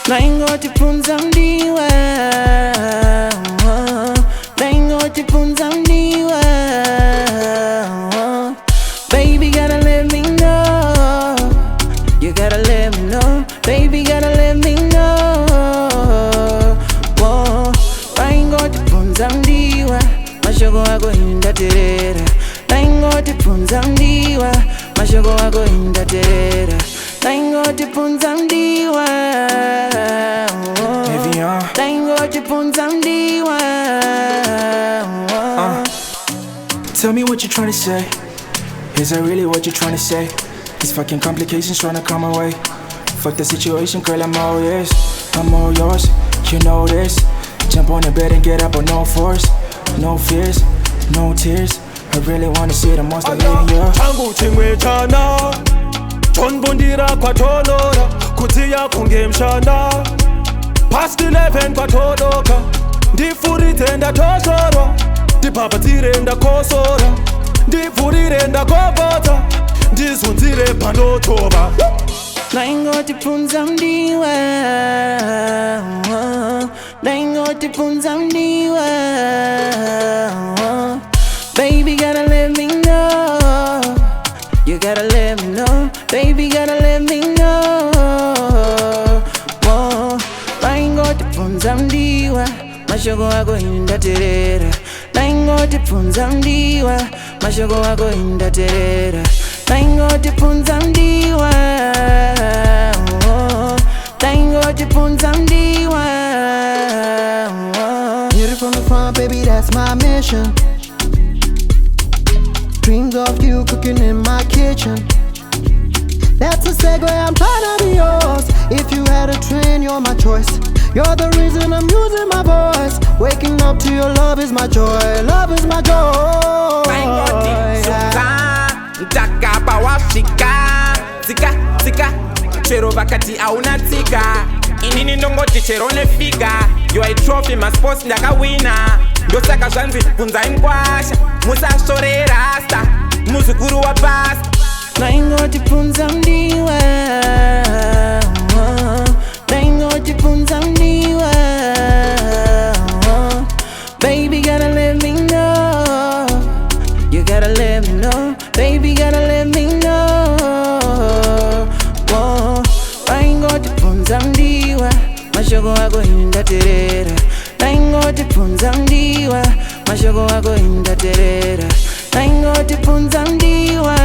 naingotipunza mdiwa, naingotipunza mdiwa. Baby gotta let me know, you gotta let me know, baby gotta let me know. Naingotipunza mdiwa, mashoko wako indaterera. Naingotipunza mdiwa, mashoko wako indaterera. Naingotipunza mdiwa, Avion. naingotipunza mdiwa. Tell me what you're trying to say. Is that really what you're trying to say? These fucking complications trying to come away. Fuck the situation, girl, I'm all yours. I'm all yours, you know this. Jump on the bed and get up on no force. No fears, no tears. I really wanna see the monster leaving you. changu chimwe chana tonbundira kwatolora kuti yako ngemshana past 11 kwatoloka ndifurite ndatotorwa ndipapatire ndakosora ndivhurire ndakogota ndizunzire pandotova. Naingotipunza mdiwa, naingotipunza mdiwa. Baby gotta let me know, you gotta let me know, baby gotta let me know. Naingotipunza mdiwa, mashoko wako indaterera. Naingotipunza mdiwa, mashoko wako indaterera. Naingotipunza mdiwa, naingotipunza mdiwa. Hit it from the front, baby, that's my mission. Dreams of you cooking in my kitchen. That's a segue, I'm tryna be yours. If you had a train, you're my choice. You're the reason I'm using my voice. Waking up to your love is my joy. Love is my joy. Ntakapa wafika Tika, tika Chero vakati auna tika Inini ndongoti chero nefika You are a trophy, my sports ndakawina Ndosaka zvanzi kunza inkwasha Musasvore Rasta Muzukuru wa pasta Naingotipunza mdiwa, naingotipunza mdiwa. Baby gotta let me know, you gotta let me know, baby gotta let me know. Naingotipunza mdiwa, mashoko wako indaterera. Naingotipunza mdiwa, mashoko wako indaterera. Naingotipunza mdiwa.